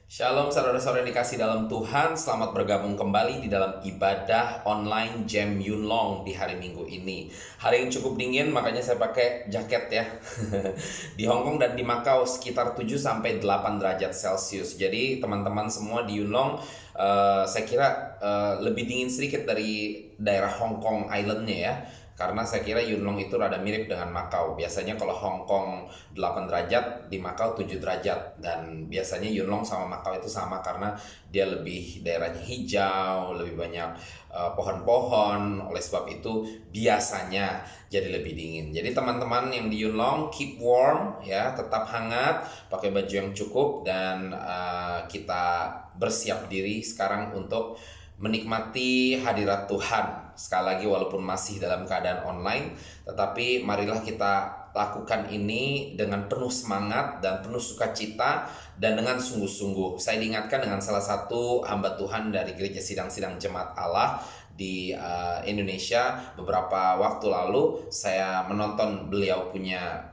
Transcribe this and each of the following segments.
Shalom saudara-saudara yang dikasih dalam Tuhan, selamat bergabung kembali di dalam ibadah online Gem Yunlong di hari Minggu ini. Hari yang cukup dingin, makanya saya pakai jaket ya. Di Hong Kong dan di Macau sekitar 7-8 derajat Celcius. Jadi teman-teman semua di Yunlong, saya kira lebih dingin sedikit dari daerah Hong Kong Island-nya ya. Karena saya kira Yunlong itu rada mirip dengan Macau. Biasanya kalau Hong Kong 8 derajat, di Macau 7 derajat. Dan biasanya Yunlong sama Macau itu sama karena dia lebih daerahnya hijau, lebih banyak pohon-pohon. Oleh sebab itu biasanya jadi lebih dingin. Jadi teman-teman yang di Yunlong keep warm ya, tetap hangat, pakai baju yang cukup dan kita bersiap diri sekarang untuk menikmati hadirat Tuhan. Sekali lagi walaupun masih dalam keadaan online, tetapi marilah kita lakukan ini dengan penuh semangat dan penuh sukacita dan dengan sungguh-sungguh. Saya diingatkan dengan salah satu hamba Tuhan dari Gereja Sidang-Sidang Jemaat Allah di Indonesia beberapa waktu lalu. Saya menonton beliau punya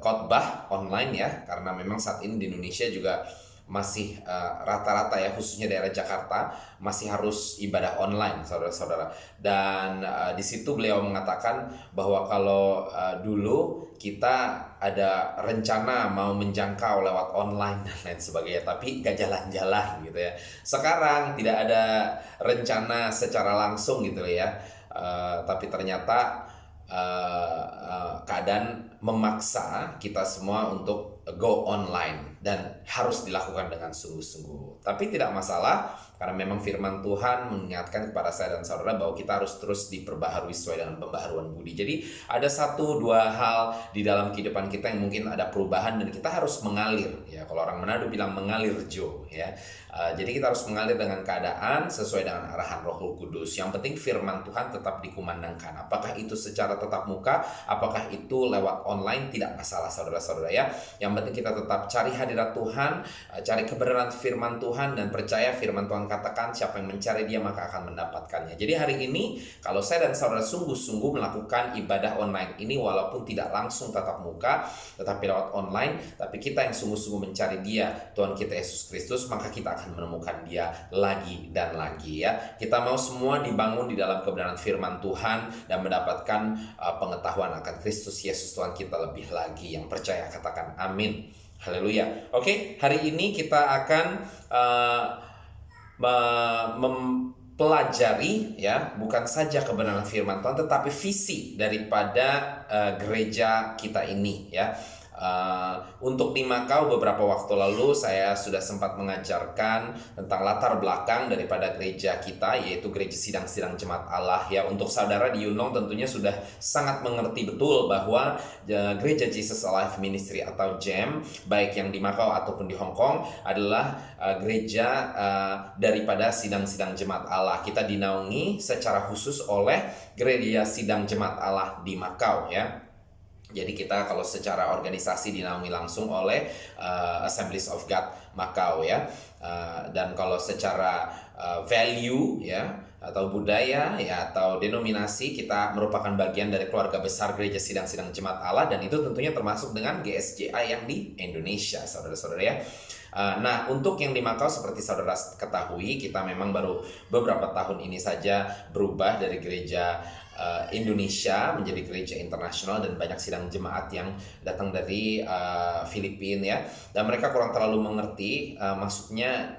khotbah online ya, karena memang saat ini di Indonesia juga masih rata-rata ya, khususnya daerah Jakarta masih harus ibadah online saudara-saudara. Dan di situ beliau mengatakan bahwa kalau dulu kita ada rencana mau menjangkau lewat online dan lain sebagainya, tapi gak jalan-jalan gitu ya. Sekarang tidak ada rencana secara langsung gitu ya, tapi ternyata keadaan memaksa kita semua untuk go online dan harus dilakukan dengan sungguh-sungguh. Tapi tidak masalah karena memang firman Tuhan mengingatkan kepada saya dan saudara bahwa kita harus terus diperbaharui sesuai dengan pembaharuan budi. Jadi ada 1-2 hal di dalam kehidupan kita yang mungkin ada perubahan dan kita harus mengalir ya. Kalau orang Manado bilang mengalir Jo ya. Jadi kita harus mengalir dengan keadaan sesuai dengan arahan Roh Kudus. Yang penting firman Tuhan tetap dikumandangkan. Apakah itu secara tetap muka, apakah itu lewat online, tidak masalah saudara-saudara ya. Yang penting kita tetap cari hadirat Tuhan, cari kebenaran firman Tuhan dan percaya firman Tuhan katakan siapa yang mencari dia maka akan mendapatkannya. Jadi hari ini kalau saya dan saudara sungguh-sungguh melakukan ibadah online ini walaupun tidak langsung tatap muka tetapi lewat online, tapi kita yang sungguh-sungguh mencari dia, Tuhan kita Yesus Kristus, maka kita akan menemukan dia lagi dan lagi ya. Kita mau semua dibangun di dalam kebenaran firman Tuhan dan mendapatkan pengetahuan akan Kristus Yesus Tuhan kita lebih lagi. Yang percaya katakan amin. Haleluya. Oke, hari ini kita akan mempelajari ya, bukan saja kebenaran firman Tuhan tetapi visi daripada gereja kita ini ya. Untuk di Macau beberapa waktu lalu saya sudah sempat mengajarkan tentang latar belakang daripada gereja kita, yaitu Gereja Sidang-Sidang Jemaat Allah ya. Untuk saudara di Yunlong tentunya sudah sangat mengerti betul bahwa Gereja Jesus Alive Ministry atau GEM, baik yang di Macau ataupun di Hong Kong, adalah gereja daripada Sidang-Sidang Jemaat Allah. Kita dinaungi secara khusus oleh Gereja Sidang Jemaat Allah di Macau ya. Jadi kita kalau secara organisasi dinaungi langsung oleh Assemblies of God Macau ya. Dan kalau secara value ya atau budaya ya atau denominasi, kita merupakan bagian dari keluarga besar Gereja Sidang-Sidang Jemaat Allah, dan itu tentunya termasuk dengan GSJI yang di Indonesia saudara-saudara ya. Nah, untuk yang di Macau seperti saudara ketahui, kita memang baru beberapa tahun ini saja berubah dari gereja Indonesia menjadi gereja internasional, dan banyak sidang jemaat yang datang dari Filipina ya, dan mereka kurang terlalu mengerti maksudnya.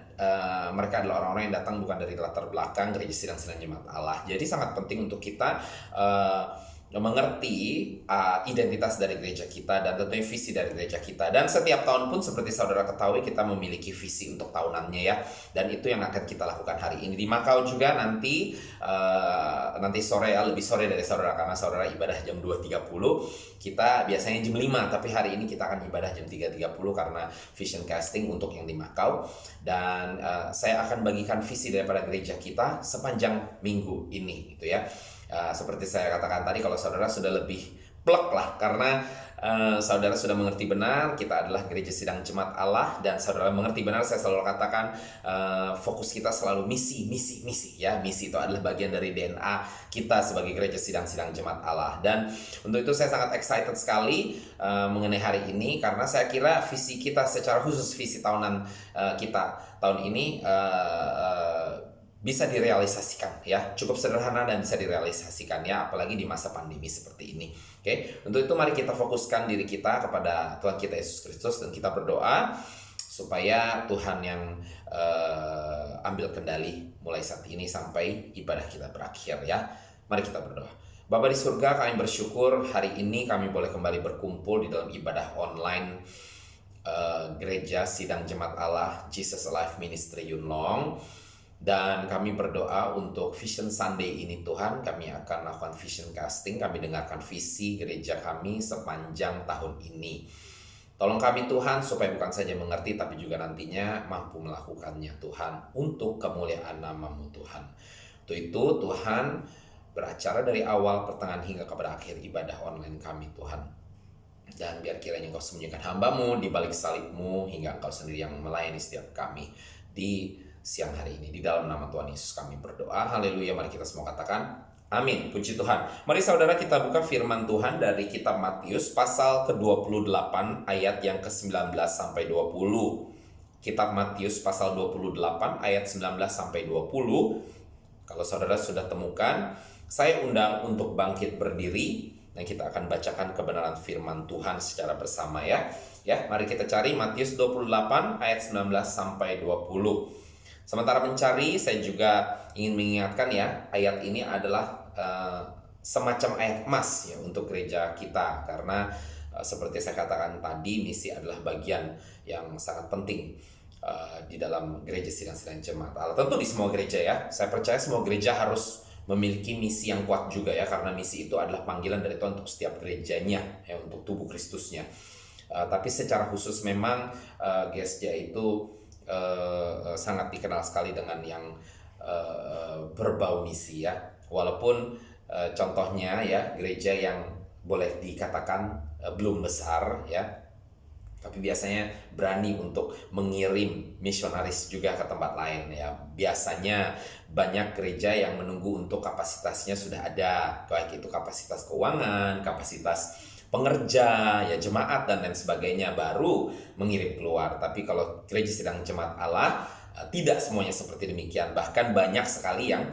Mereka adalah orang-orang yang datang bukan dari latar belakang gereja sidang-sidang jemaat Allah. Jadi sangat penting untuk kita mengerti identitas dari gereja kita dan tentunya visi dari gereja kita. Dan setiap tahun pun seperti saudara ketahui kita memiliki visi untuk tahunannya ya. Dan itu yang akan kita lakukan hari ini di Macau juga nanti sore ya, lebih sore dari saudara karena saudara ibadah jam 2.30. Kita biasanya jam 5, tapi hari ini kita akan ibadah jam 3.30 karena vision casting untuk yang di Macau. Dan saya akan bagikan visi daripada gereja kita sepanjang minggu ini gitu ya. Seperti saya katakan tadi, kalau saudara sudah lebih plek lah karena saudara sudah mengerti benar, kita adalah Gereja Sidang Jemaat Allah, dan saudara mengerti benar, saya selalu katakan fokus kita selalu misi ya. Misi itu adalah bagian dari DNA kita sebagai Gereja Sidang Jemaat Allah. Dan untuk itu saya sangat excited sekali mengenai hari ini, karena saya kira visi kita secara khusus, visi tahunan kita tahun ini bisa direalisasikan ya, cukup sederhana dan bisa direalisasikan ya, apalagi di masa pandemi seperti ini. Oke, untuk itu mari kita fokuskan diri kita kepada Tuhan kita Yesus Kristus, dan kita berdoa supaya Tuhan yang ambil kendali mulai saat ini sampai ibadah kita berakhir ya. Mari kita berdoa. Bapa di surga, kami bersyukur hari ini kami boleh kembali berkumpul di dalam ibadah online Gereja Sidang Jemaat Allah Jesus Alive Ministry Yunlong. Dan kami berdoa untuk Vision Sunday ini Tuhan, kami akan melakukan vision casting, kami dengarkan visi gereja kami sepanjang tahun ini. Tolong kami Tuhan supaya bukan saja mengerti, tapi juga nantinya mampu melakukannya Tuhan, untuk kemuliaan nama-Mu Tuhan. Untuk itu Tuhan, beracara dari awal, pertengahan hingga kepada akhir ibadah online kami Tuhan. Dan biar kiranya Engkau sembunyikan hamba-Mu di balik salib-Mu, hingga Engkau sendiri yang melayani setiap kami di siang hari ini. Di dalam nama Tuhan Yesus kami berdoa. Haleluya. Mari kita semua katakan amin. Puji Tuhan. Mari saudara kita buka firman Tuhan dari kitab Matius pasal ke-28 ayat yang ke-19 sampai 20. Kitab Matius pasal 28 ayat 19 sampai 20. Kalau saudara sudah temukan, saya undang untuk bangkit berdiri dan kita akan bacakan kebenaran firman Tuhan secara bersama ya. Ya, mari kita cari Matius 28 ayat 19 sampai 20. Sementara mencari, saya juga ingin mengingatkan ya, ayat ini adalah semacam ayat emas ya untuk gereja kita, karena seperti saya katakan tadi, misi adalah bagian yang sangat penting di dalam Gereja Sidang Jemaat Allah. Tentu di semua gereja ya, saya percaya semua gereja harus memiliki misi yang kuat juga ya, karena misi itu adalah panggilan dari Tuhan untuk setiap gerejanya ya, untuk tubuh Kristusnya. Tapi secara khusus memang GSJ itu sangat dikenal sekali dengan yang berbau misi ya. Walaupun contohnya ya, gereja yang boleh dikatakan belum besar ya, tapi biasanya berani untuk mengirim misionaris juga ke tempat lain ya. Biasanya banyak gereja yang menunggu untuk kapasitasnya sudah ada, baik itu kapasitas keuangan, kapasitas pengerja, ya jemaat dan lain sebagainya, baru mengirim keluar. Tapi kalau Gereja Sidang Jemaat Allah tidak semuanya seperti demikian. Bahkan banyak sekali yang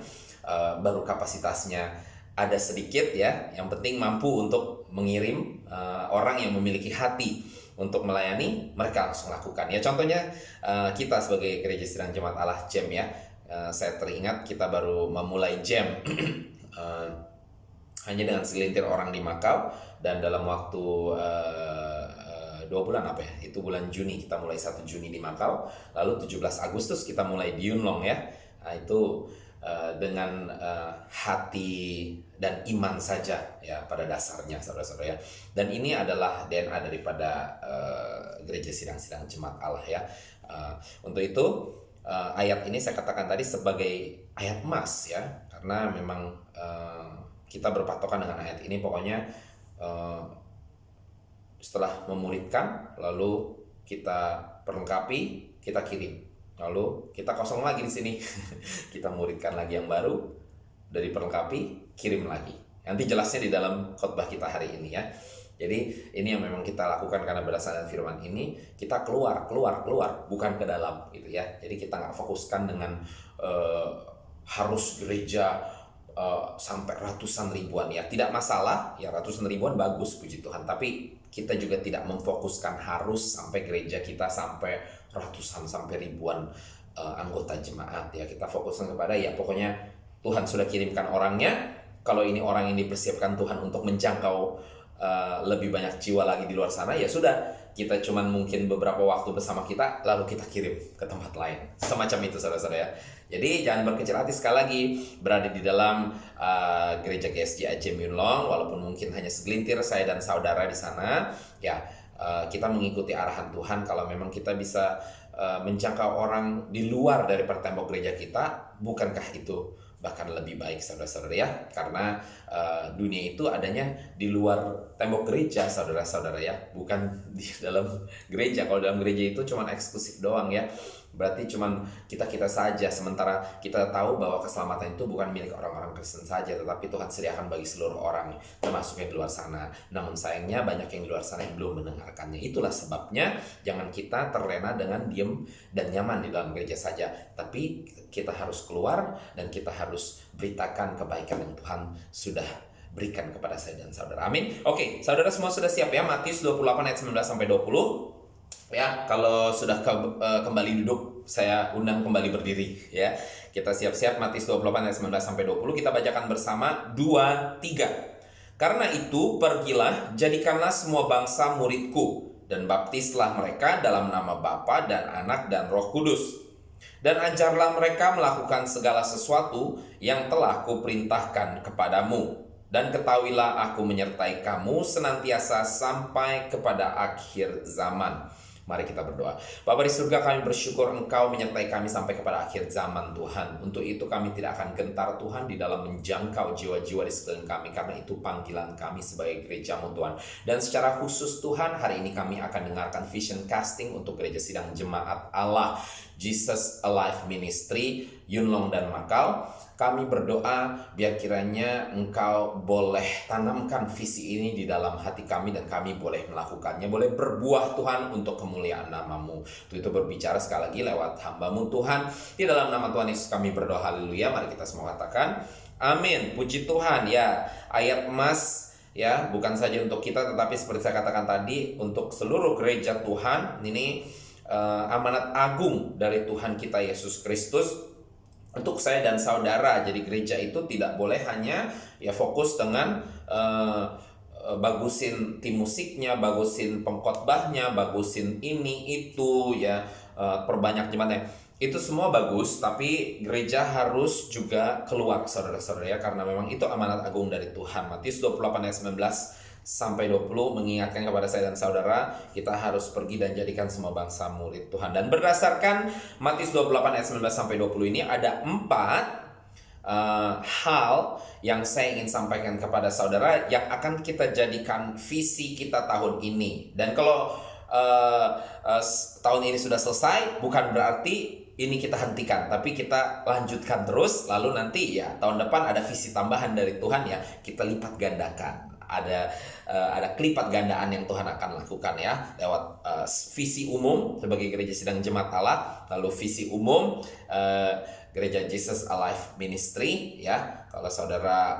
baru kapasitasnya ada sedikit ya, yang penting mampu untuk mengirim orang yang memiliki hati untuk melayani, mereka langsung lakukan. Ya contohnya kita sebagai Gereja Sidang Jemaat Allah Jam ya, saya teringat kita baru memulai Jam hanya dengan segelintir orang di Makau, dan dalam waktu 2 bulan apa ya, itu bulan Juni kita mulai 1 Juni di Makau, lalu 17 Agustus kita mulai di Yunlong ya. Nah, itu dengan hati dan iman saja ya pada dasarnya saudara-saudara ya. Dan ini adalah DNA daripada Gereja Sidang Jemaat Allah ya. Untuk itu ayat ini saya katakan tadi sebagai ayat emas ya, karena memang kita berpatokan dengan ayat ini. Pokoknya setelah memuridkan, lalu kita perlengkapi, kita kirim, lalu kita kosong lagi di sini. Kita muridkan lagi yang baru, dari perlengkapi, kirim lagi. Nanti jelasnya di dalam khotbah kita hari ini ya. Jadi ini yang memang kita lakukan karena berdasarkan firman ini, kita keluar, bukan ke dalam gitu ya. Jadi kita nggak fokuskan dengan harus gereja sampai ratusan ribuan ya, tidak masalah ya, ratusan ribuan bagus puji Tuhan, tapi kita juga tidak memfokuskan harus sampai gereja kita sampai ratusan sampai ribuan anggota jemaat ya. Kita fokuskan kepada ya pokoknya Tuhan sudah kirimkan orangnya, kalau ini orang yang dipersiapkan Tuhan untuk menjangkau lebih banyak jiwa lagi di luar sana, ya sudah, kita cuman mungkin beberapa waktu bersama kita lalu kita kirim ke tempat lain, semacam itu saudara-saudara ya. Jadi jangan berkecil hati, sekali lagi berada di dalam gereja GSJ Ajem Yunlong, walaupun mungkin hanya segelintir saya dan saudara di sana ya, kita mengikuti arahan Tuhan. Kalau memang kita bisa menjangkau orang di luar dari tembok gereja kita, bukankah itu bahkan lebih baik, saudara-saudara ya. Karena dunia itu adanya di luar tembok gereja, saudara-saudara ya, bukan di dalam gereja. Kalau dalam gereja itu cuma eksklusif doang ya, berarti cuman kita saja. Sementara kita tahu bahwa keselamatan itu bukan milik orang-orang Kristen saja, tetapi Tuhan sediakan bagi seluruh orang, termasuk yang di luar sana. Namun sayangnya banyak yang di luar sana yang belum mendengarkannya. Itulah sebabnya jangan kita terlena dengan diem dan nyaman di dalam gereja saja, tapi kita harus keluar dan kita harus beritakan kebaikan yang Tuhan sudah berikan kepada saya dan saudara. Amin. Oke, saudara semua sudah siap ya? Matius 28 ayat 19 sampai 20. Ya, kalau sudah kembali duduk, saya undang kembali berdiri ya. Kita siap-siap. Matius 28 ayat 19 sampai 20. Kita bacakan bersama 2, 3. Karena itu pergilah, jadikanlah semua bangsa muridku, dan baptislah mereka dalam nama Bapa dan Anak dan Roh Kudus. Dan ajarlah mereka melakukan segala sesuatu yang telah kuperintahkan kepadamu. Dan ketahuilah aku menyertai kamu senantiasa sampai kepada akhir zaman. Mari kita berdoa. Bapa di surga, kami bersyukur Engkau menyertai kami sampai kepada akhir zaman, Tuhan. Untuk itu kami tidak akan gentar, Tuhan, di dalam menjangkau jiwa-jiwa di sekeliling kami, karena itu panggilan kami sebagai gereja-Mu, Tuhan. Dan secara khusus, Tuhan, hari ini kami akan dengarkan vision casting untuk Gereja Sidang Jemaat Allah Jesus Alive Ministry, Yunlong dan Makau. Kami berdoa biar kiranya Engkau boleh tanamkan visi ini di dalam hati kami, dan kami boleh melakukannya, boleh berbuah, Tuhan, untuk kemuliaan nama-Mu. Itu berbicara sekali lagi lewat hamba-Mu, Tuhan. Di dalam nama Tuhan Yesus kami berdoa, haleluya. Mari kita semua katakan amin. Puji Tuhan ya. Ayat emas ya, bukan saja untuk kita, tetapi seperti saya katakan tadi, untuk seluruh gereja Tuhan. Ini amanat agung dari Tuhan kita Yesus Kristus untuk saya dan saudara. Jadi gereja itu tidak boleh hanya ya fokus dengan bagusin tim musiknya, bagusin pengkhotbahnya, bagusin ini itu ya, perbanyak jemaatnya. Itu semua bagus, tapi gereja harus juga keluar, saudara-saudara ya, karena memang itu amanat agung dari Tuhan. Matius 28 ayat 19 sampai 20 mengingatkan kepada saya dan saudara, kita harus pergi dan jadikan semua bangsa murid Tuhan. Dan berdasarkan Matius 28 ayat 19 sampai 20 ini ada 4 hal yang saya ingin sampaikan kepada saudara yang akan kita jadikan visi kita tahun ini. Dan kalau tahun ini sudah selesai, bukan berarti ini kita hentikan, tapi kita lanjutkan terus. Lalu nanti ya tahun depan ada visi tambahan dari Tuhan ya, kita lipat gandakan. Ada kelipat gandaan yang Tuhan akan lakukan ya, lewat visi umum sebagai Gereja Sidang Jemaat Allah, lalu visi umum Gereja Jesus Alive Ministry ya. Kalau saudara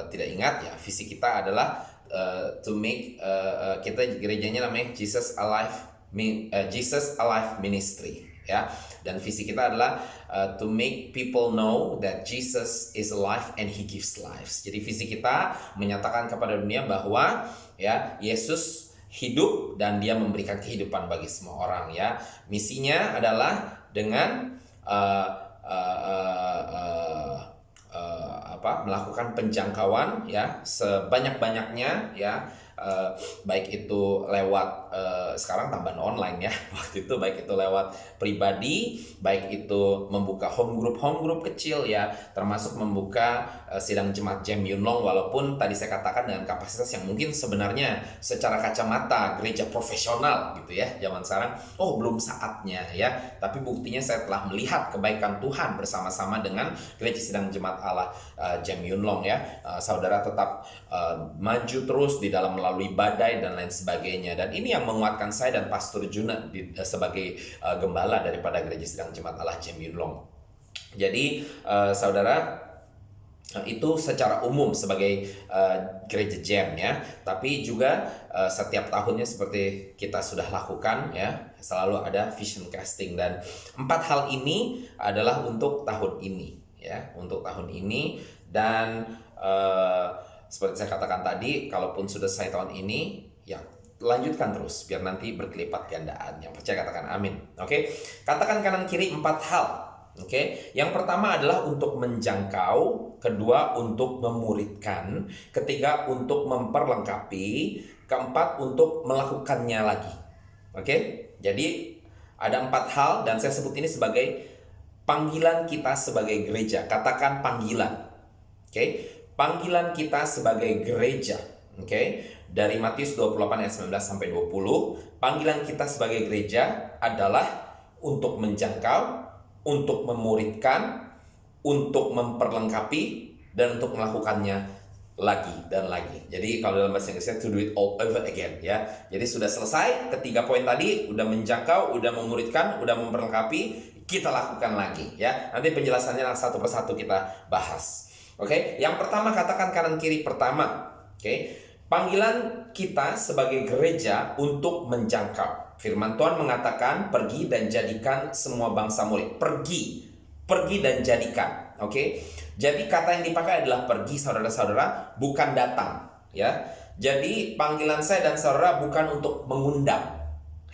tidak ingat ya, visi kita adalah to make kita gerejanya namanya Jesus Alive Ministry ya. Dan visi kita adalah to make people know that Jesus is alive and He gives lives. Jadi visi kita menyatakan kepada dunia bahwa ya Yesus hidup dan Dia memberikan kehidupan bagi semua orang ya. Misinya adalah dengan melakukan penjangkauan ya sebanyak-banyaknya ya. Baik itu lewat sekarang tambahan online ya, waktu itu baik itu lewat pribadi, baik itu membuka home group kecil ya, termasuk membuka sidang jemaat Gem Yunlong, walaupun tadi saya katakan dengan kapasitas yang mungkin sebenarnya secara kacamata gereja profesional gitu ya zaman sekarang, belum saatnya ya, tapi buktinya saya telah melihat kebaikan Tuhan bersama-sama dengan gereja sidang jemaat Allah Gem Yunlong ya. Saudara tetap maju terus di dalam melalui badai dan lain sebagainya, dan ini yang menguatkan saya dan Pastor Juna sebagai gembala daripada gereja sidang jemaat Allah Gem Yunlong. Jadi saudara, itu secara umum sebagai gereja Gem ya, tapi juga setiap tahunnya seperti kita sudah lakukan ya, selalu ada vision casting, dan 4 hal ini adalah untuk tahun ini ya, untuk tahun ini. Dan seperti saya katakan tadi, kalaupun sudah selesai tahun ini, ya lanjutkan terus biar nanti berkelipat gandaan. Yang percaya katakan amin. Oke, katakan kanan kiri 4 hal. Oke, yang pertama adalah untuk menjangkau, kedua untuk memuridkan, ketiga untuk memperlengkapi, keempat untuk melakukannya lagi. Oke, jadi ada 4 hal dan saya sebut ini sebagai panggilan kita sebagai gereja. Katakan panggilan. Oke, panggilan kita sebagai gereja. Oke, dari Matius 28 ayat 19 sampai 20, panggilan kita sebagai gereja adalah untuk menjangkau, untuk memuridkan, untuk memperlengkapi, dan untuk melakukannya lagi dan lagi. Jadi kalau dalam bahasa Inggrisnya to do it all over again ya. Jadi sudah selesai ketiga poin tadi, udah menjangkau, udah memuridkan, udah memperlengkapi, kita lakukan lagi ya. Nanti penjelasannya satu persatu kita bahas. Oke, yang pertama katakan kanan kiri pertama. Oke, panggilan kita sebagai gereja untuk menjangkau. Firman Tuhan mengatakan pergi dan jadikan semua bangsa murid. Pergi dan jadikan. Oke, jadi kata yang dipakai adalah pergi, saudara-saudara, bukan datang. Ya, jadi panggilan saya dan saudara bukan untuk mengundang,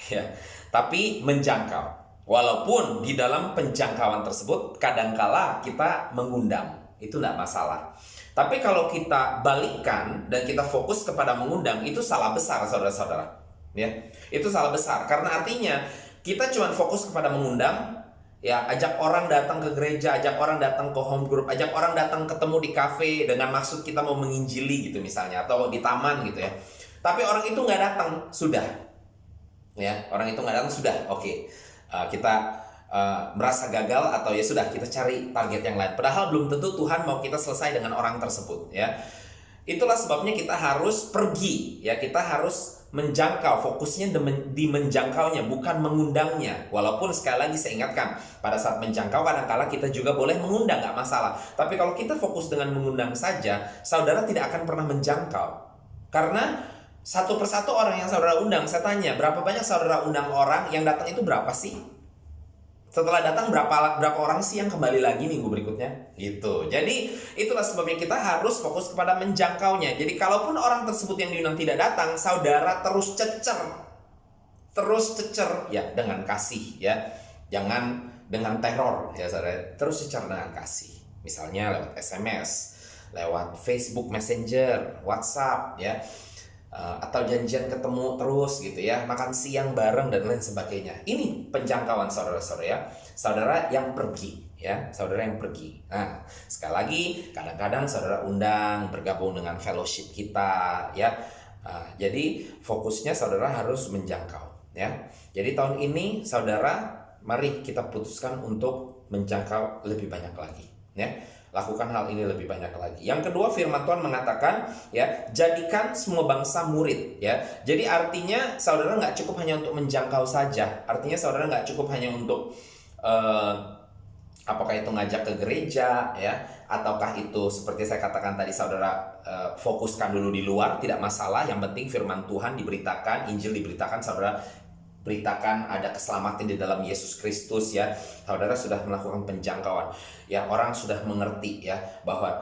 ya, tapi menjangkau. Walaupun di dalam penjangkauan tersebut kadangkala kita mengundang. Itu tidak masalah. Tapi kalau kita balikkan dan kita fokus kepada mengundang, itu salah besar, saudara-saudara. Ya, itu salah besar. Karena artinya kita cuma fokus kepada mengundang, ya, ajak orang datang ke gereja, ajak orang datang ke home group, ajak orang datang ketemu di kafe dengan maksud kita mau menginjili gitu misalnya, atau di taman gitu ya. Tapi orang itu nggak datang, sudah. Ya, orang itu nggak datang, sudah. Oke. Kita merasa gagal atau ya sudah kita cari target yang lain. Padahal belum tentu Tuhan mau kita selesai dengan orang tersebut ya. Itulah sebabnya kita harus pergi ya, kita harus menjangkau, fokusnya di menjangkaunya bukan mengundangnya. Walaupun sekali lagi saya ingatkan, pada saat menjangkau kadang-kala kita juga boleh mengundang, nggak masalah. Tapi kalau kita fokus dengan mengundang saja, saudara tidak akan pernah menjangkau. Karena satu persatu orang yang saudara undang, saya tanya, berapa banyak saudara undang orang, yang datang itu berapa sih? Setelah datang berapa orang sih yang kembali lagi minggu berikutnya? Gitu. Jadi itulah sebabnya kita harus fokus kepada menjangkaunya. Jadi kalaupun orang tersebut yang diundang tidak datang, saudara terus cecer ya, dengan kasih ya. Jangan dengan teror ya saudara. Terus cecer dengan kasih. Misalnya lewat SMS, lewat Facebook Messenger, WhatsApp ya. Atau janjian ketemu terus gitu ya, makan siang bareng dan lain sebagainya. Ini penjangkauan saudara-saudara ya. Saudara yang pergi ya, saudara yang pergi. Nah, sekali lagi kadang-kadang saudara undang bergabung dengan fellowship kita ya. Jadi fokusnya saudara harus menjangkau ya. Jadi tahun ini saudara, mari kita putuskan untuk menjangkau lebih banyak lagi ya. Lakukan hal ini lebih banyak lagi. Yang kedua, firman Tuhan mengatakan ya, jadikan semua bangsa murid ya. Jadi artinya saudara nggak cukup hanya untuk menjangkau saja. Artinya saudara nggak cukup hanya untuk apakah itu ngajak ke gereja ya, ataukah itu seperti saya katakan tadi saudara fokuskan dulu di luar, tidak masalah. Yang penting firman Tuhan diberitakan, Injil diberitakan, saudara beritakan ada keselamatan di dalam Yesus Kristus ya. Saudara sudah melakukan penjangkauan ya, orang sudah mengerti ya bahwa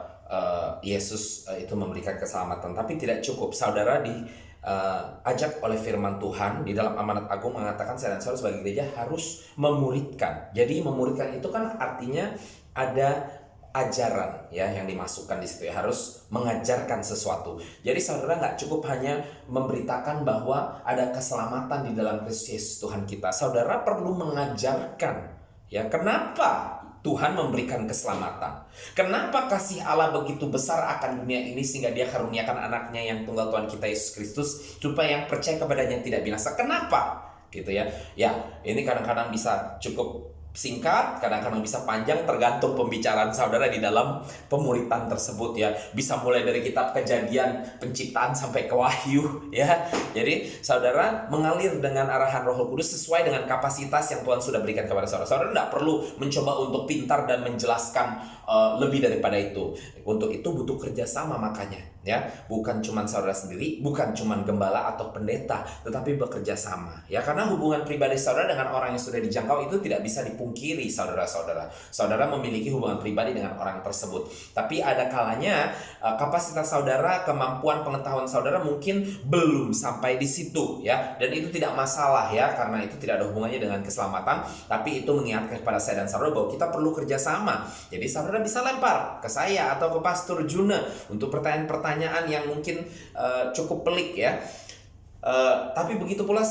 Yesus itu memberikan keselamatan. Tapi tidak cukup, saudara diajak oleh firman Tuhan di dalam amanat agung mengatakan saya dan saudara sebagai gereja harus memuridkan. Jadi memuridkan itu kan artinya ada ajaran ya yang dimasukkan di situ ya, harus mengajarkan sesuatu. Jadi saudara nggak cukup hanya memberitakan bahwa ada keselamatan di dalam Kristus Yesus Tuhan kita. Saudara perlu mengajarkan ya, kenapa Tuhan memberikan keselamatan. Kenapa kasih Allah begitu besar akan dunia ini sehingga dia karuniakan anaknya yang tunggal Tuhan kita Yesus Kristus supaya yang percaya kepadanya tidak binasa. Kenapa? Gitu ya. Ya, ini kadang-kadang bisa cukup singkat, kadang-kadang bisa panjang, tergantung pembicaraan saudara di dalam pemuritan tersebut ya. Bisa mulai dari kitab Kejadian, penciptaan sampai ke Wahyu ya. Jadi saudara mengalir dengan arahan Roh Kudus sesuai dengan kapasitas yang Tuhan sudah berikan kepada saudara. Saudara tidak perlu mencoba untuk pintar dan menjelaskan lebih daripada itu. Untuk itu butuh kerjasama makanya ya. Bukan cuma saudara sendiri, bukan cuma gembala atau pendeta, tetapi bekerja sama ya. Karena hubungan pribadi saudara dengan orang yang sudah dijangkau itu tidak bisa dipungkiri saudara-saudara. Saudara memiliki hubungan pribadi dengan orang tersebut. Tapi ada kalanya kapasitas saudara, kemampuan pengetahuan saudara mungkin belum sampai di situ ya. Dan itu tidak masalah ya, karena itu tidak ada hubungannya dengan keselamatan. Tapi itu mengingatkan kepada saya dan saudara bahwa kita perlu kerjasama. Jadi saudara bisa lempar ke saya atau ke Pastor Juna untuk pertanyaan-pertanyaan yang mungkin cukup pelik ya. Tapi begitu pula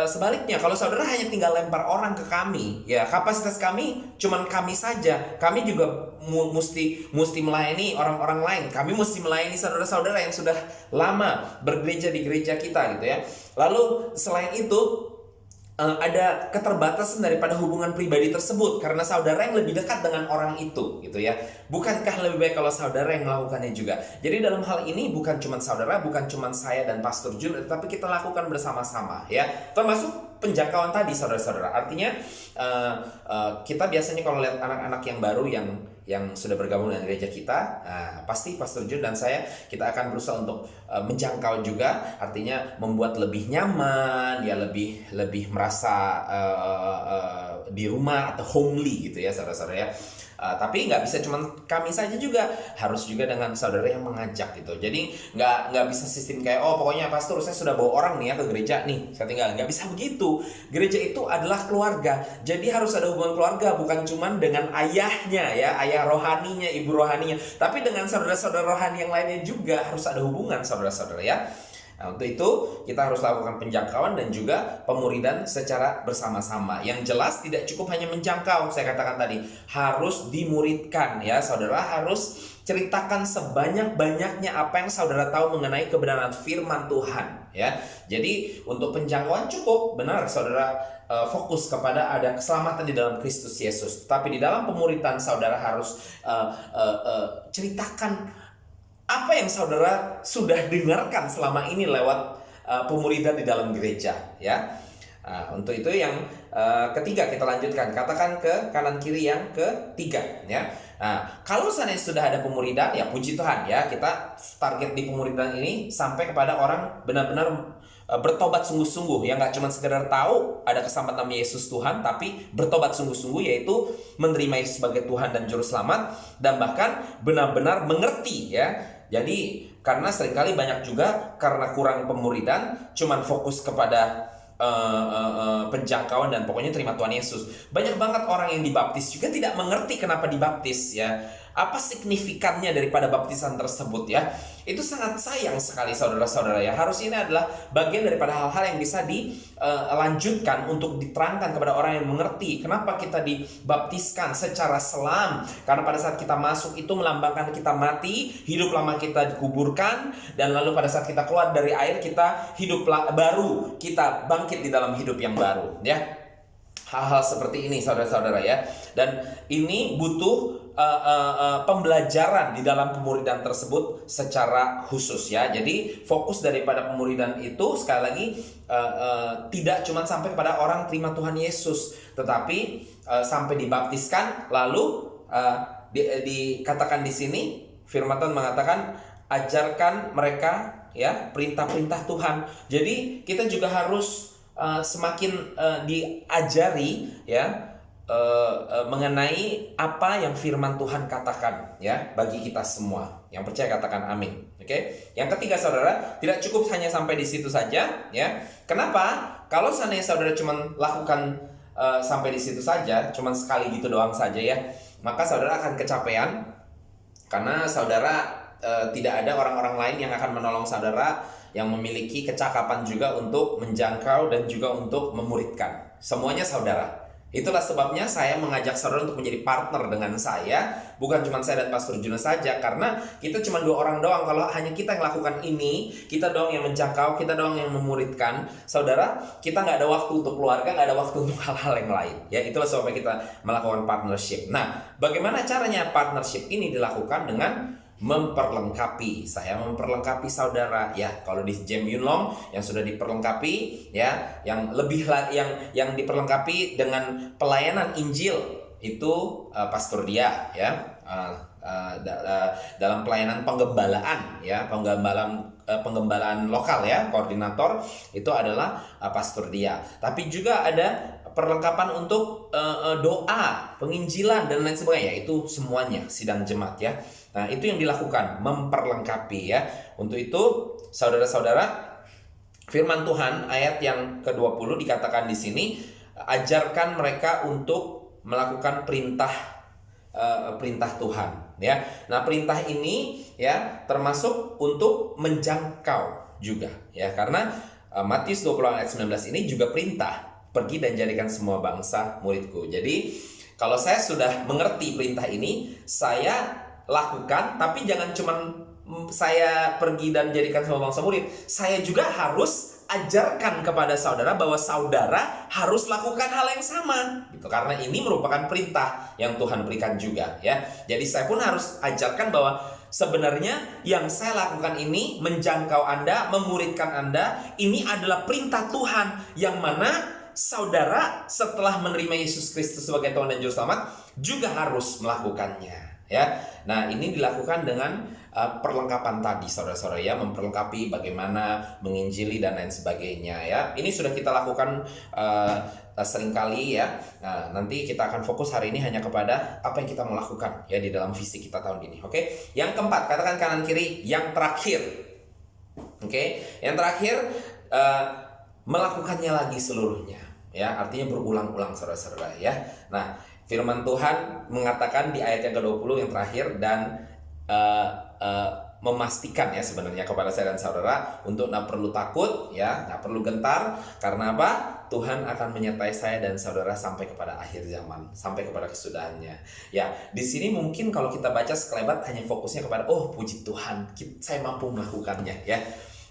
sebaliknya, kalau saudara hanya tinggal lempar orang ke kami, ya kapasitas kami cuman kami saja. Kami juga mesti melayani orang-orang lain. Kami mesti melayani saudara-saudara yang sudah lama bergereja di gereja kita gitu ya. Lalu selain itu ada keterbatasan daripada hubungan pribadi tersebut karena saudara yang lebih dekat dengan orang itu gitu ya. Bukankah lebih baik kalau saudara yang melakukannya juga? Jadi dalam hal ini bukan cuma saudara, bukan cuma saya dan Pastor Jun, tetapi kita lakukan bersama-sama ya. Termasuk penjangkauan tadi saudara-saudara. Artinya kita biasanya kalau lihat anak-anak yang baru yang sudah bergabung dengan gereja kita, pasti Pastor Jun dan saya kita akan berusaha untuk menjangkau juga, artinya membuat lebih nyaman, ya lebih merasa di rumah atau homely gitu ya saudara-saudara ya. Tapi nggak bisa cuma kami saja juga, harus juga dengan saudara yang mengajak gitu. Jadi nggak bisa sistem kayak pokoknya pastor saya sudah bawa orang nih ya ke gereja nih saya tinggal. Nggak bisa begitu. Gereja itu adalah keluarga. Jadi harus ada hubungan keluarga, bukan cuma dengan ayahnya ya, ayah rohaninya, ibu rohaninya, tapi dengan saudara-saudara rohani yang lainnya juga harus ada hubungan saudara-saudara ya. Nah, untuk itu kita harus lakukan penjangkauan dan juga pemuridan secara bersama-sama. Yang jelas tidak cukup hanya menjangkau, saya katakan tadi, harus dimuridkan ya. Saudara harus ceritakan sebanyak-banyaknya apa yang saudara tahu mengenai kebenaran firman Tuhan ya. Jadi untuk penjangkauan cukup benar saudara fokus kepada ada keselamatan di dalam Kristus Yesus. Tapi di dalam pemuridan saudara harus ceritakan apa yang saudara sudah dengarkan selama ini lewat pemuridan di dalam gereja ya. Untuk itu yang ketiga kita lanjutkan, katakan ke kanan kiri yang ketiga ya. Kalau seandainya sudah ada pemuridan ya puji Tuhan ya, kita target di pemuridan ini sampai kepada orang benar-benar bertobat sungguh-sungguh ya, nggak cuma sekedar tahu ada keselamatan Yesus Tuhan, tapi bertobat sungguh-sungguh, yaitu menerima Yesus sebagai Tuhan dan Juru Selamat, dan bahkan benar-benar mengerti ya. Jadi karena seringkali banyak juga karena kurang pemuridan cuman fokus kepada penjangkauan dan pokoknya terima Tuhan Yesus. Banyak banget orang yang dibaptis juga tidak mengerti kenapa dibaptis ya. Apa signifikannya daripada baptisan tersebut ya. Itu sangat sayang sekali saudara-saudara ya. Harus ini adalah bagian daripada hal-hal yang bisa dilanjutkan untuk diterangkan kepada orang yang mengerti kenapa kita dibaptiskan secara selam. Karena pada saat kita masuk itu melambangkan kita mati, hidup lama kita dikuburkan, dan lalu pada saat kita keluar dari air kita hidup baru, kita bangkit di dalam hidup yang baru ya. Hal-hal seperti ini saudara-saudara ya. Dan ini butuh pembelajaran di dalam pemuridan tersebut secara khusus ya. Jadi fokus daripada pemuridan itu sekali lagi tidak cuma sampai kepada orang terima Tuhan Yesus, tetapi sampai dibaptiskan. Lalu dikatakan di sini firman Tuhan mengatakan ajarkan mereka ya perintah-perintah Tuhan. Jadi kita juga harus semakin diajari ya mengenai apa yang firman Tuhan katakan ya bagi kita semua. Yang percaya katakan amin. Oke. Yang ketiga saudara, tidak cukup hanya sampai di situ saja ya. Kenapa? Kalau seandainya saudara cuma lakukan sampai di situ saja, cuma sekali gitu doang saja ya, maka saudara akan kecapean karena saudara tidak ada orang-orang lain yang akan menolong saudara yang memiliki kecakapan juga untuk menjangkau dan juga untuk memuridkan. Semuanya saudara. Itulah sebabnya saya mengajak saudara untuk menjadi partner dengan saya. Bukan cuma saya dan Pastor Juna saja, karena kita cuma 2 orang doang. Kalau hanya kita yang lakukan ini, kita doang yang menjangkau, kita doang yang memuridkan, saudara, kita nggak ada waktu untuk keluarga, nggak ada waktu untuk hal-hal yang lain ya. Itulah sebabnya kita melakukan partnership. Nah, bagaimana caranya partnership ini dilakukan? Dengan memperlengkapi. Saya memperlengkapi saudara ya. Kalau di Gem Yunlong yang sudah diperlengkapi ya, yang lebih yang diperlengkapi dengan pelayanan Injil itu Pastor Dia ya. Dalam pelayanan penggembalaan ya, penggembalaan lokal ya, koordinator itu adalah Pastor Dia. Tapi juga ada perlengkapan untuk doa, penginjilan dan lain sebagainya, yaitu semuanya sidang jemaat ya. Nah, itu yang dilakukan, memperlengkapi ya. Untuk itu, saudara-saudara, firman Tuhan ayat yang ke-20 dikatakan di sini, ajarkan mereka untuk melakukan perintah Tuhan ya. Nah, perintah ini ya termasuk untuk menjangkau juga ya, karena Matius 28 ayat 19 ini juga perintah, pergi dan jadikan semua bangsa muridku. Jadi kalau saya sudah mengerti perintah ini, saya lakukan, tapi jangan cuma saya pergi dan jadikan semua bangsa murid. Saya juga harus ajarkan kepada saudara bahwa saudara harus lakukan hal yang sama gitu, karena ini merupakan perintah yang Tuhan berikan juga ya. Jadi saya pun harus ajarkan bahwa sebenarnya yang saya lakukan ini menjangkau Anda, memuridkan Anda, ini adalah perintah Tuhan yang mana saudara setelah menerima Yesus Kristus sebagai Tuhan dan Juru Selamat juga harus melakukannya ya. Nah, ini dilakukan dengan perlengkapan tadi saudara-saudara ya, memperlengkapi bagaimana menginjili dan lain sebagainya ya. Ini sudah kita lakukan seringkali ya. Nah, nanti kita akan fokus hari ini hanya kepada apa yang kita mau lakukan ya di dalam visi kita tahun ini. Oke. Yang keempat, katakan kanan kiri, yang terakhir. Oke. Yang terakhir, melakukannya lagi seluruhnya ya. Artinya berulang-ulang saudara-saudara ya. Nah, firman Tuhan mengatakan di ayat yang ke-20 yang terakhir, dan memastikan ya sebenarnya kepada saya dan saudara untuk tidak perlu takut ya, tidak perlu gentar. Karena apa? Tuhan akan menyertai saya dan saudara sampai kepada akhir zaman, sampai kepada kesudahannya. Ya, di sini mungkin kalau kita baca sekelebat hanya fokusnya kepada oh puji Tuhan, saya mampu melakukannya ya.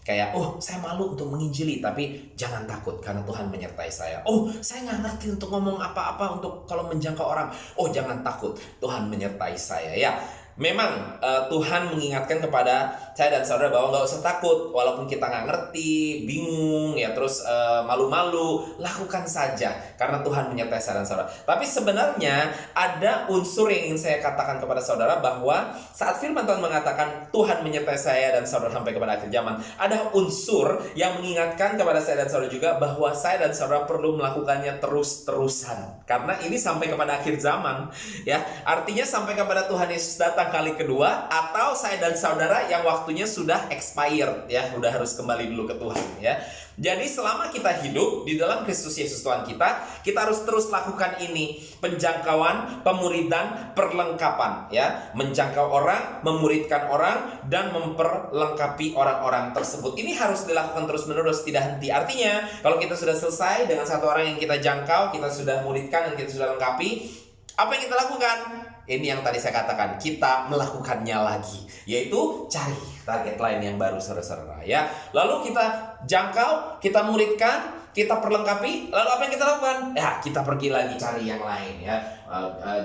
Kayak, oh saya malu untuk menginjili, tapi jangan takut karena Tuhan menyertai saya. Oh saya nggak ngerti untuk ngomong apa-apa untuk kalau menjangkau orang. Oh jangan takut, Tuhan menyertai saya ya. Memang Tuhan mengingatkan kepada saya dan saudara bahwa nggak usah takut, walaupun kita nggak ngerti, bingung ya, terus malu-malu, lakukan saja karena Tuhan menyertai saya dan saudara. Tapi sebenarnya ada unsur yang ingin saya katakan kepada saudara, bahwa saat firman Tuhan mengatakan Tuhan menyertai saya dan saudara sampai kepada akhir zaman, ada unsur yang mengingatkan kepada saya dan saudara juga bahwa saya dan saudara perlu melakukannya terus-terusan, karena ini sampai kepada akhir zaman ya. Artinya sampai kepada Tuhan Yesus datang kali kedua, atau saya dan saudara yang waktunya sudah expired ya, udah harus kembali dulu ke Tuhan ya. Jadi selama kita hidup di dalam Kristus Yesus Tuhan kita harus terus lakukan ini, penjangkauan, pemuridan, perlengkapan ya, menjangkau orang, memuridkan orang, dan memperlengkapi orang-orang tersebut. Ini harus dilakukan terus-menerus, tidak henti. Artinya kalau kita sudah selesai dengan satu orang yang kita jangkau, kita sudah muridkan dan kita sudah lengkapi, apa yang kita lakukan? Ini yang tadi saya katakan, kita melakukannya lagi, yaitu cari target lain yang baru saudara-saudara ya. Lalu kita jangkau, kita muridkan, kita perlengkapi, lalu apa yang kita lakukan? Ya, kita pergi lagi cari yang lain ya.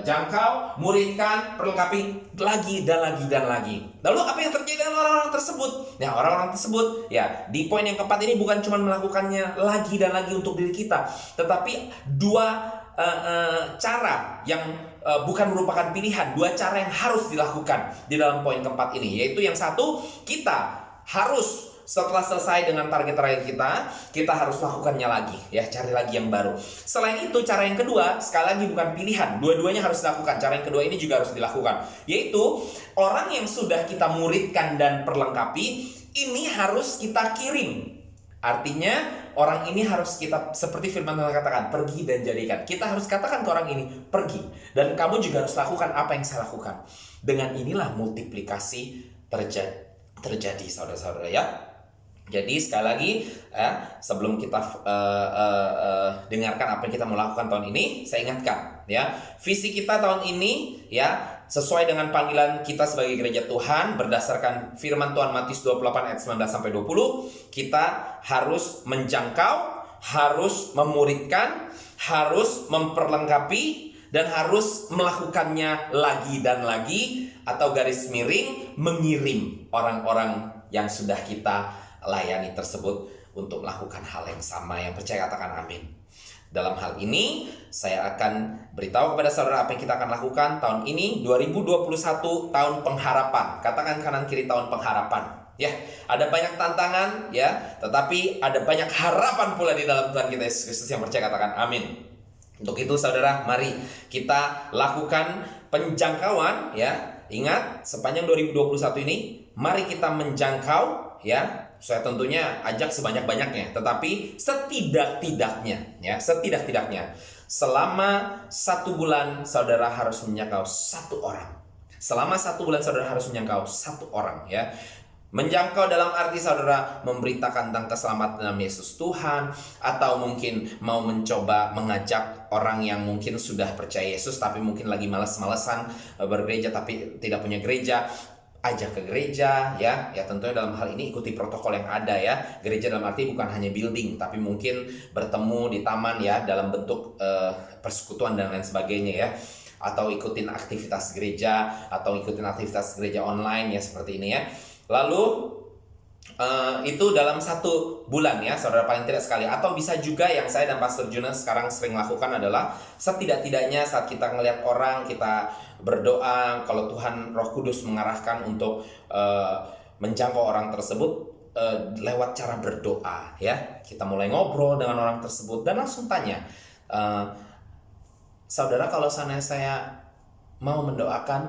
Jangkau, muridkan, perlengkapi, lagi dan lagi dan lagi. Lalu apa yang terjadi dengan orang-orang tersebut? Ya, orang-orang tersebut ya, di poin yang keempat ini bukan cuma melakukannya lagi dan lagi untuk diri kita, tetapi dua cara yang bukan merupakan pilihan, dua cara yang harus dilakukan di dalam poin keempat ini, yaitu yang satu, kita harus setelah selesai dengan target-target kita harus lakukannya lagi ya, cari lagi yang baru. Selain itu, cara yang kedua, sekali lagi bukan pilihan, dua-duanya harus dilakukan. Cara yang kedua ini juga harus dilakukan, yaitu orang yang sudah kita muridkan dan perlengkapi ini harus kita kirim. Artinya orang ini harus kita, seperti firman Tuhan katakan, pergi dan jadikan. Kita harus katakan ke orang ini, pergi. Dan kamu juga harus lakukan apa yang saya lakukan. Dengan inilah multiplikasi terjadi saudara-saudara ya. Jadi sekali lagi sebelum kita dengarkan apa yang kita mau lakukan tahun ini, saya ingatkan ya, visi kita tahun ini ya, sesuai dengan panggilan kita sebagai gereja Tuhan, berdasarkan firman Tuhan Matius 28 ayat 19 sampai 20, kita harus menjangkau, harus memuridkan, harus memperlengkapi, dan harus melakukannya lagi dan lagi, atau garis miring, mengirim orang-orang yang sudah kita layani tersebut untuk melakukan hal yang sama. Yang percaya katakan amin. Dalam hal ini, saya akan beritahu kepada saudara apa yang kita akan lakukan tahun ini, 2021, tahun pengharapan. Katakan kanan kiri, tahun pengharapan. Ya, ada banyak tantangan ya, tetapi ada banyak harapan pula di dalam Tuhan kita Yesus Kristus. Yang percaya katakan amin. Untuk itu saudara, mari kita lakukan penjangkauan ya. Ingat, sepanjang 2021 ini, mari kita menjangkau ya. Saya tentunya ajak sebanyak-banyaknya, tetapi setidak-tidaknya selama 1 bulan saudara harus menjangkau 1 orang. Selama 1 bulan saudara harus menjangkau 1 orang ya. Menjangkau dalam arti saudara memberitakan tentang keselamatan dalam Yesus Tuhan, atau mungkin mau mencoba mengajak orang yang mungkin sudah percaya Yesus tapi mungkin lagi malas-malesan bergereja tapi tidak punya gereja, ajak ke gereja ya. Ya tentunya dalam hal ini ikuti protokol yang ada ya. Gereja dalam arti bukan hanya building, tapi mungkin bertemu di taman ya dalam bentuk persekutuan dan lain sebagainya ya. Atau ikutin aktivitas gereja, atau ikutin aktivitas gereja online ya seperti ini ya. Lalu itu dalam 1 bulan ya saudara, paling tidak sekali. Atau bisa juga yang saya dan Pastor Juna sekarang sering lakukan adalah setidak-tidaknya saat kita ngelihat orang, kita berdoa, kalau Tuhan Roh Kudus mengarahkan untuk menjangkau orang tersebut lewat cara berdoa ya. Kita mulai ngobrol dengan orang tersebut dan langsung tanya, saudara, kalau sana saya mau mendoakan,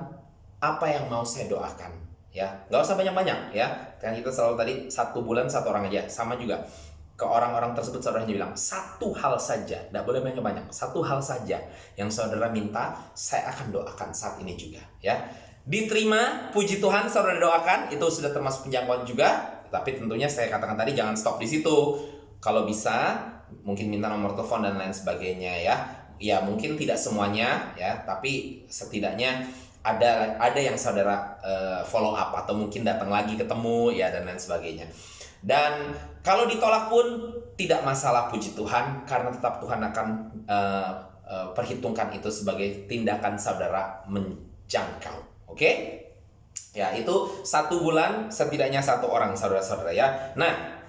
apa yang mau saya doakan? Ya, nggak usah banyak-banyak ya. Kan kita selalu tadi 1 bulan 1 orang aja. Sama juga ke orang-orang tersebut saudara hanya bilang 1 hal saja, nggak boleh banyak-banyak. 1 hal saja yang saudara minta, saya akan doakan saat ini juga ya. Diterima, puji Tuhan, saudara doakan, itu sudah termasuk penjangkauan juga. Tapi tentunya saya katakan tadi jangan stop di situ. Kalau bisa mungkin minta nomor telepon dan lain sebagainya ya. Ya mungkin tidak semuanya ya, tapi setidaknya ada yang saudara follow up, atau mungkin datang lagi ketemu ya dan lain sebagainya. Dan kalau ditolak pun tidak masalah, puji Tuhan, karena tetap Tuhan akan perhitungkan itu sebagai tindakan saudara menjangkau. Oke? Ya, itu 1 bulan setidaknya 1 orang saudara-saudara ya. Nah,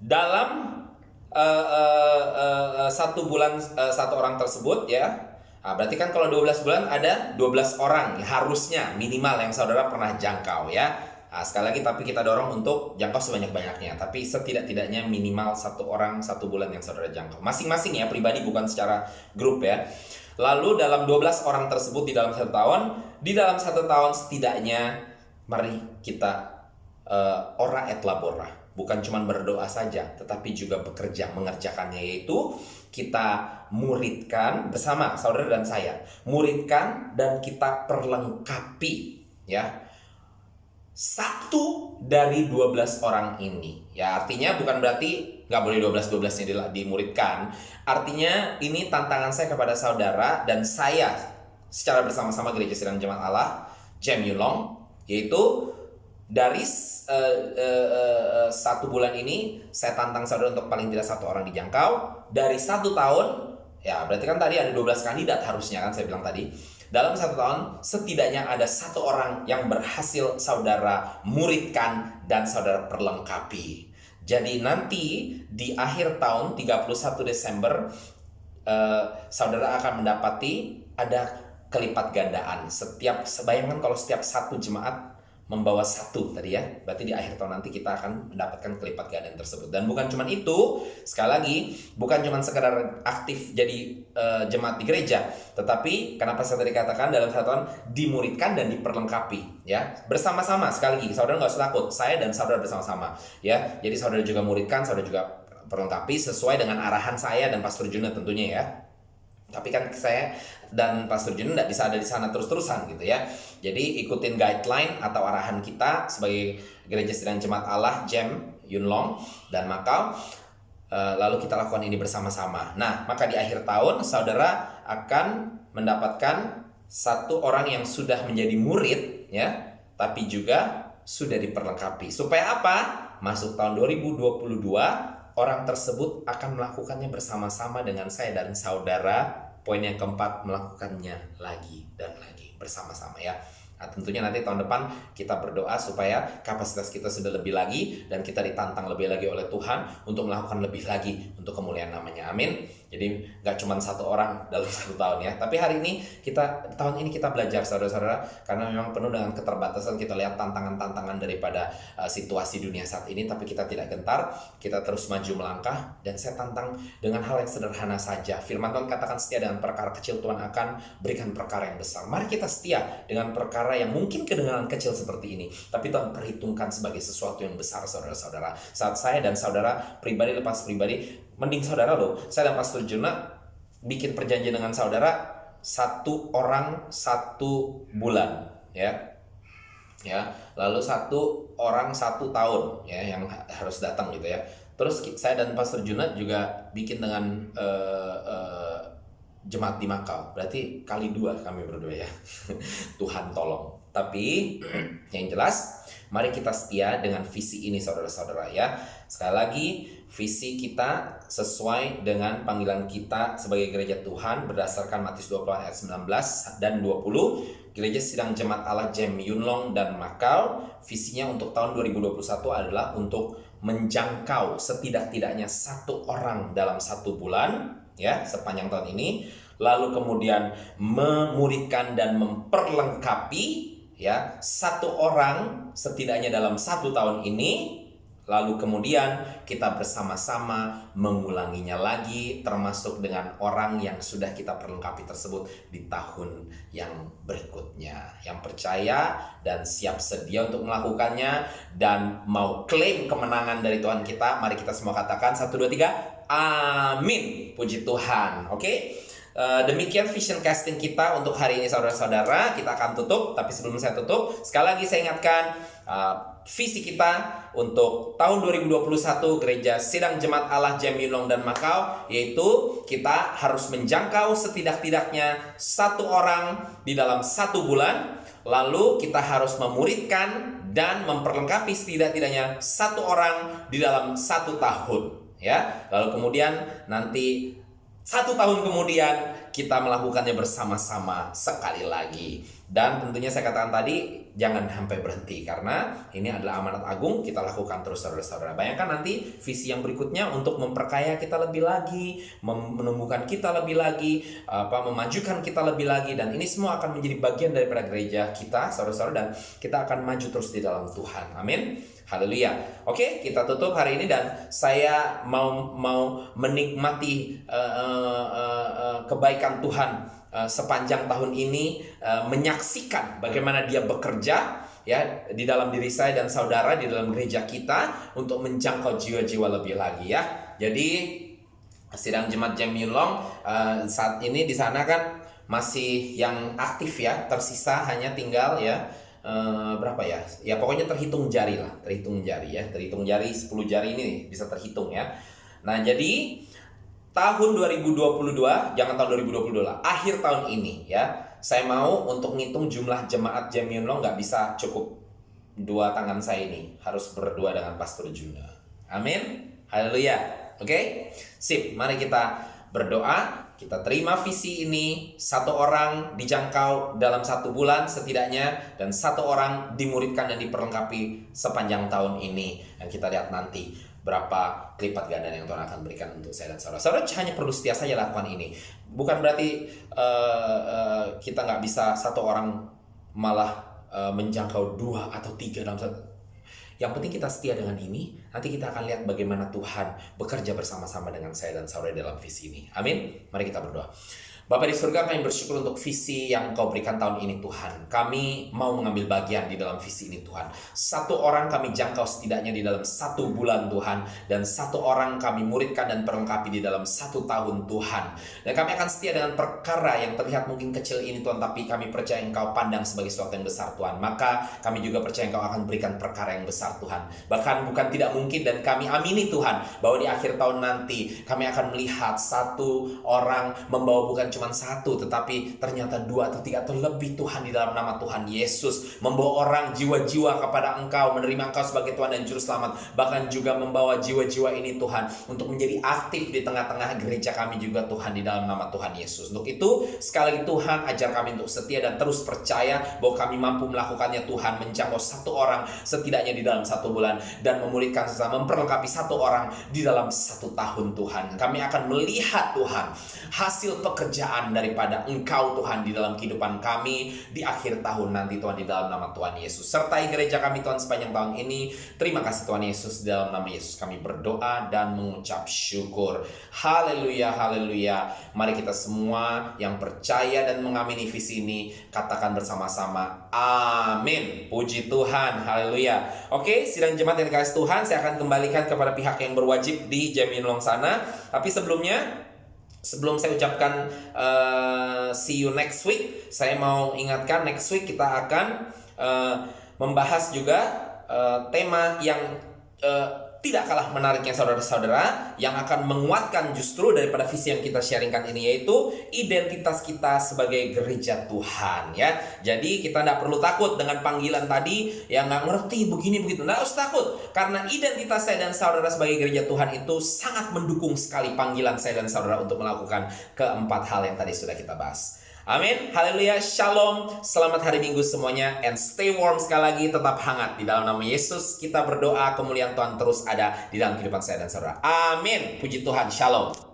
dalam 1 bulan 1 orang tersebut ya. Nah, berarti kan kalau 12 bulan ada 12 orang ya, harusnya minimal yang saudara pernah jangkau ya. Nah, sekali lagi tapi kita dorong untuk jangkau sebanyak-banyaknya, tapi setidak-tidaknya minimal 1 orang 1 bulan yang saudara jangkau. Masing-masing ya, pribadi bukan secara grup ya. Lalu dalam 12 orang tersebut di dalam 1 tahun, di dalam 1 tahun setidaknya mari kita ora et labora. Bukan cuma berdoa saja, tetapi juga bekerja, mengerjakannya, yaitu kita muridkan bersama saudara dan saya. Muridkan dan kita perlengkapi ya 1 dari 12 orang ini. Ya artinya bukan berarti nggak boleh 12-12-nya dimuridkan. Artinya ini tantangan saya kepada saudara dan saya secara bersama-sama Gereja Sidang Jemaat Allah Jem Yulong, yaitu dari 1 bulan ini saya tantang saudara untuk paling tidak 1 orang dijangkau. Dari 1 tahun, ya berarti kan tadi ada 12 kandidat harusnya kan saya bilang tadi. Dalam 1 tahun setidaknya ada 1 orang yang berhasil saudara muridkan dan saudara perlengkapi. Jadi nanti di akhir tahun 31 Desember saudara akan mendapati ada kelipat gandaan. Bayangkan kalau setiap 1 jemaat membawa 1 tadi ya, berarti di akhir tahun nanti kita akan mendapatkan kelipat gandaan tersebut. Dan bukan cuma itu, sekali lagi bukan cuma sekedar aktif jadi jemaat di gereja, tetapi kenapa saya tadi katakan dalam 1 tahun dimuridkan dan diperlengkapi ya, bersama-sama. Sekali lagi saudara nggak usah takut, saya dan saudara bersama-sama ya. Jadi saudara juga muridkan, saudara juga perlengkapi sesuai dengan arahan saya dan Pastor Juna tentunya ya. Tapi kan saya dan Pastor Jun tidak bisa ada di sana terus-terusan gitu ya. Jadi ikutin guideline atau arahan kita sebagai Gereja Sidang Jemaat Allah Jem Yunlong dan Makau. Lalu kita lakukan ini bersama-sama. Nah, maka di akhir tahun saudara akan mendapatkan 1 orang yang sudah menjadi murid ya, tapi juga sudah diperlengkapi. Supaya apa? Masuk tahun 2022 orang tersebut akan melakukannya bersama-sama dengan saya dan saudara. Poin yang keempat, melakukannya lagi dan lagi bersama-sama ya. Nah, tentunya nanti tahun depan kita berdoa supaya kapasitas kita sudah lebih lagi dan kita ditantang lebih lagi oleh Tuhan untuk melakukan lebih lagi untuk kemuliaan namanya. Amin. Jadi gak cuma 1 orang dalam 1 tahun ya. Tapi hari ini tahun ini kita belajar saudara-saudara, karena memang penuh dengan keterbatasan. Kita lihat tantangan-tantangan daripada situasi dunia saat ini, tapi kita tidak gentar, kita terus maju melangkah. Dan saya tantang dengan hal yang sederhana saja. Firman Tuhan katakan setia dengan perkara kecil, Tuhan akan berikan perkara yang besar. Mari kita setia dengan perkara yang mungkin kedengaran kecil seperti ini, tapi Tuhan perhitungkan sebagai sesuatu yang besar saudara-saudara. Saat saya dan saudara pribadi lepas pribadi, mending saudara loh, saya dan Pastor Juna bikin perjanjian dengan saudara 1 orang 1 bulan ya. ya. Lalu 1 orang 1 tahun ya yang harus datang gitu ya. Terus saya dan Pastor Junat juga bikin dengan jemaat di Makau. Berarti kali 2 kami berdua ya. Tuhan tolong. Tapi yang jelas, mari kita setia dengan visi ini saudara-saudara ya. Sekali lagi, visi kita sesuai dengan panggilan kita sebagai gereja Tuhan berdasarkan Matius 24 ayat 19 dan 20. Gereja Sidang Jemaat Allah Jem Yunlong dan Makau, visinya untuk tahun 2021 adalah untuk menjangkau setidak-tidaknya 1 orang dalam 1 bulan ya sepanjang tahun ini. Lalu kemudian memuridkan dan memperlengkapi ya 1 orang setidaknya dalam 1 tahun ini. Lalu kemudian kita bersama-sama mengulanginya lagi, termasuk dengan orang yang sudah kita perlengkapi tersebut di tahun yang berikutnya. Yang percaya dan siap sedia untuk melakukannya dan mau klaim kemenangan dari Tuhan kita, mari kita semua katakan 1, 2, 3, amin. Puji Tuhan. Oke? Demikian vision casting kita untuk hari ini saudara-saudara. Kita akan tutup, tapi sebelum saya tutup, sekali lagi saya ingatkan visi kita untuk tahun 2021 Gereja Sidang Jemaat Allah Jem Yunlong dan Makau, yaitu kita harus menjangkau setidak-tidaknya 1 orang di dalam 1 bulan. Lalu kita harus memuridkan dan memperlengkapi setidak-tidaknya 1 orang di dalam 1 tahun ya. Lalu kemudian nanti 1 tahun kemudian kita melakukannya bersama-sama sekali lagi. Dan tentunya saya katakan tadi, jangan sampai berhenti, karena ini adalah amanat agung, kita lakukan terus saudara-saudara. Bayangkan nanti visi yang berikutnya untuk memperkaya kita lebih lagi, menumbuhkan kita lebih lagi, memajukan kita lebih lagi. Dan ini semua akan menjadi bagian daripada gereja kita saudara-saudara, dan kita akan maju terus di dalam Tuhan. Amin. Haleluya. Oke, kita tutup hari ini dan saya mau menikmati kebaikan Tuhan sepanjang tahun ini, menyaksikan bagaimana Dia bekerja ya di dalam diri saya dan saudara di dalam gereja kita untuk menjangkau jiwa-jiwa lebih lagi ya. Jadi Sidang Jemaat Jem Yunlong saat ini di sana kan masih yang aktif ya, tersisa hanya tinggal ya berapa ya? Ya pokoknya terhitung jari lah, terhitung jari 10 jari ini bisa terhitung ya. Nah, jadi tahun 2022, jangan tahun 2022 lah, akhir tahun ini ya, saya mau untuk ngitung jumlah jemaat Jem Yunlong, nggak bisa cukup 2 tangan saya ini, harus berdua dengan Pastor Juna. Amin. Haleluya. Oke? Sip, mari kita berdoa. Kita terima visi ini, 1 orang dijangkau dalam 1 bulan setidaknya, dan 1 orang dimuridkan dan diperlengkapi sepanjang tahun ini. Dan kita lihat nanti berapa kelipat ganda yang Tuhan akan berikan untuk saya dan saudara. Saudara hanya perlu setia saja lakukan ini. Bukan berarti kita nggak bisa 1 orang malah menjangkau 2 atau 3 dalam 1. Yang penting kita setia dengan ini. Nanti kita akan lihat bagaimana Tuhan bekerja bersama-sama dengan saya dan saudara dalam visi ini. Amin. Mari kita berdoa. Bapa di surga, kami bersyukur untuk visi yang Kau berikan tahun ini Tuhan. Kami mau mengambil bagian di dalam visi ini Tuhan. 1 orang kami jangkau setidaknya di dalam 1 bulan Tuhan. Dan 1 orang kami muridkan dan perlengkapi di dalam 1 tahun Tuhan. Dan kami akan setia dengan perkara yang terlihat mungkin kecil ini Tuhan. Tapi kami percaya Engkau pandang sebagai sesuatu yang besar Tuhan. Maka kami juga percaya Engkau akan berikan perkara yang besar Tuhan. Bahkan bukan tidak mungkin, dan kami amini Tuhan, bahwa di akhir tahun nanti kami akan melihat 1 orang membawa bukan cuma 1, tetapi ternyata 2 atau 3 atau lebih Tuhan di dalam nama Tuhan Yesus. Membawa orang jiwa-jiwa kepada Engkau, menerima Engkau sebagai Tuhan dan Juru Selamat. Bahkan juga membawa jiwa-jiwa ini Tuhan untuk menjadi aktif di tengah-tengah gereja kami juga Tuhan di dalam nama Tuhan Yesus. Untuk itu sekali lagi Tuhan, ajar kami untuk setia dan terus percaya bahwa kami mampu melakukannya Tuhan. Menjangkau 1 orang setidaknya di dalam 1 bulan, dan memulihkan sesama, memperlengkapi 1 orang di dalam 1 tahun Tuhan. Kami akan melihat Tuhan hasil pekerjaan daripada Engkau Tuhan di dalam kehidupan kami di akhir tahun nanti Tuhan, di dalam nama Tuhan Yesus. Sertai gereja kami Tuhan sepanjang tahun ini. Terima kasih Tuhan Yesus, di dalam nama Yesus kami berdoa dan mengucap syukur. Haleluya, haleluya. Mari kita semua yang percaya dan mengamini visi ini katakan bersama-sama amin. Puji Tuhan, haleluya. Oke, sidang jemaat yang dikasihi Tuhan, saya akan kembalikan kepada pihak yang berwajib di Jem Yunlong sana. Tapi sebelum saya ucapkan see you next week, saya mau ingatkan next week kita akan membahas juga tema yang tidak kalah menariknya saudara-saudara, yang akan menguatkan justru daripada visi yang kita sharingkan ini, yaitu identitas kita sebagai gereja Tuhan ya. Jadi kita tidak perlu takut dengan panggilan tadi yang nggak ngerti begini begitu. Nggak usah takut, karena identitas saya dan saudara sebagai gereja Tuhan itu sangat mendukung sekali panggilan saya dan saudara untuk melakukan keempat hal yang tadi sudah kita bahas. Amin, haleluya, shalom, selamat hari Minggu semuanya, and stay warm sekali lagi, tetap hangat. Di dalam nama Yesus kita berdoa, kemuliaan Tuhan terus ada di dalam kehidupan saya dan saudara. Amin, puji Tuhan, shalom.